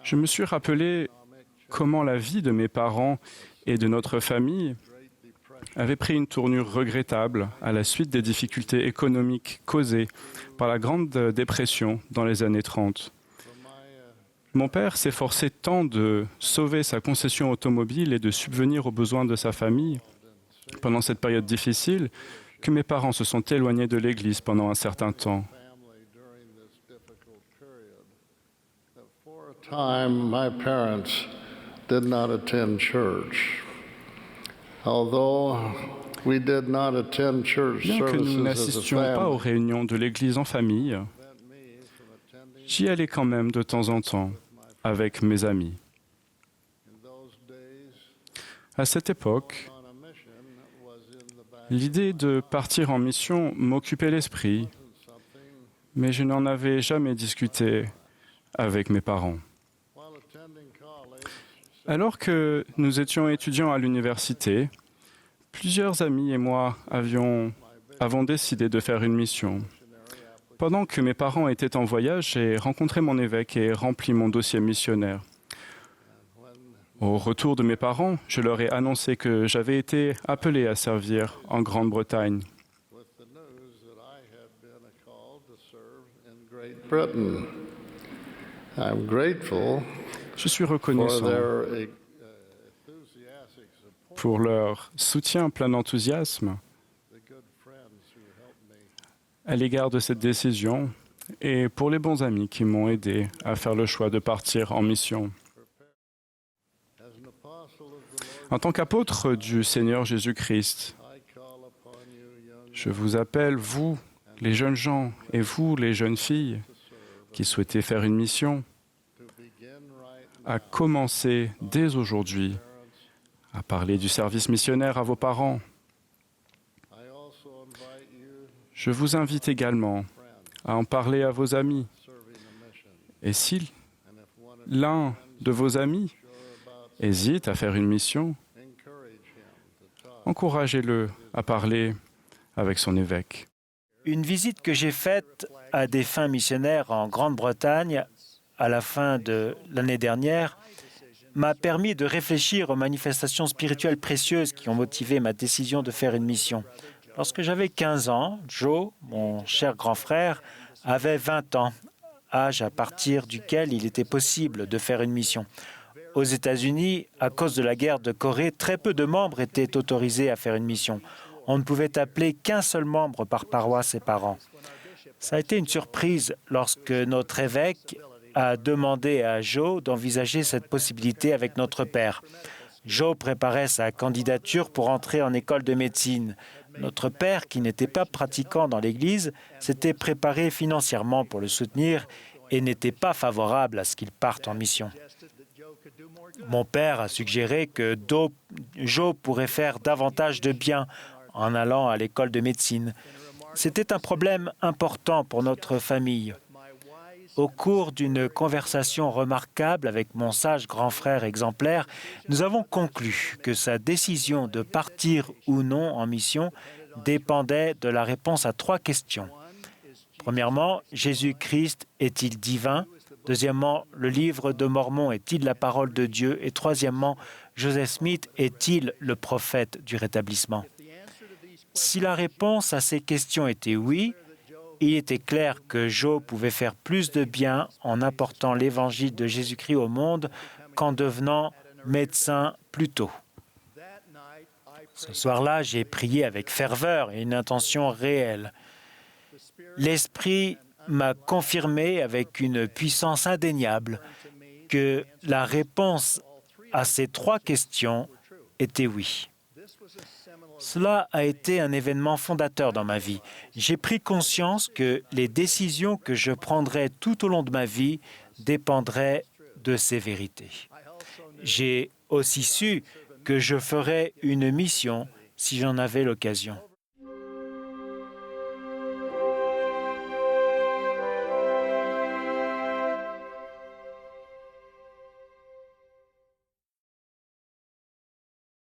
Je me suis rappelé comment la vie de mes parents et de notre famille avait pris une tournure regrettable à la suite des difficultés économiques causées par la Grande Dépression dans les années 30. Mon père s'efforçait tant de sauver sa concession automobile et de subvenir aux besoins de sa famille pendant cette période difficile que mes parents se sont éloignés de l'Église pendant un certain temps. My parents did not attend church. Although we did not attend church Bien que nous services as a n'assistions pas aux family, réunions de l'Église en famille, j'y allais quand même de temps en temps avec mes amis. À cette époque, l'idée de partir en mission m'occupait l'esprit, mais je n'en avais jamais discuté avec mes parents. Alors que nous étions étudiants à l'université, plusieurs amis et moi avons décidé de faire une mission. Pendant que mes parents étaient en voyage, j'ai rencontré mon évêque et rempli mon dossier missionnaire. Au retour de mes parents, je leur ai annoncé que j'avais été appelé à servir en Grande-Bretagne. Britain. I'm grateful Je suis for reconnaissant their pour leur soutien plein d'enthousiasme à l'égard de cette décision et pour les bons amis qui m'ont aidé à faire le choix de partir en mission. En tant qu'apôtre du Seigneur Jésus-Christ, je vous appelle, vous, les jeunes gens, et vous, les jeunes filles, qui souhaitez faire une mission, à commencer dès aujourd'hui à parler du service missionnaire à vos parents. Je vous invite également à en parler à vos amis. Et si l'un de vos amis hésite à faire une mission, encouragez-le à parler avec son évêque. Une visite que j'ai faite à des fins missionnaires en Grande-Bretagne à la fin de l'année dernière m'a permis de réfléchir aux manifestations spirituelles précieuses qui ont motivé ma décision de faire une mission. Lorsque j'avais 15 ans, Joe, mon cher grand frère, avait 20 ans, âge à partir duquel il était possible de faire une mission. Aux États-Unis, à cause de la guerre de Corée, très peu de membres étaient autorisés à faire une mission. On ne pouvait appeler qu'un seul membre par paroisse et par an. Ça a été une surprise lorsque notre évêque a demandé à Joe d'envisager cette possibilité avec notre père. Joe préparait sa candidature pour entrer en école de médecine. Notre père, qui n'était pas pratiquant dans l'Église, s'était préparé financièrement pour le soutenir et n'était pas favorable à ce qu'il parte en mission. Mon père a suggéré que Joe pourrait faire davantage de bien en allant à l'école de médecine. C'était un problème important pour notre famille. Au cours d'une conversation remarquable avec mon sage grand frère exemplaire, nous avons conclu que sa décision de partir ou non en mission dépendait de la réponse à 3 questions. Premièrement, Jésus-Christ est-il divin? Deuxièmement, le livre de Mormon est-il la parole de Dieu? Et troisièmement, Joseph Smith est-il le prophète du rétablissement? Si la réponse à ces questions était oui, il était clair que Joe pouvait faire plus de bien en apportant l'évangile de Jésus-Christ au monde qu'en devenant médecin plus tôt. Ce soir-là, j'ai prié avec ferveur et une intention réelle. L'Esprit m'a confirmé avec une puissance indéniable que la réponse à ces 3 questions était oui. Cela a été un événement fondateur dans ma vie. J'ai pris conscience que les décisions que je prendrais tout au long de ma vie dépendraient de ces vérités. J'ai aussi su que je ferais une mission si j'en avais l'occasion.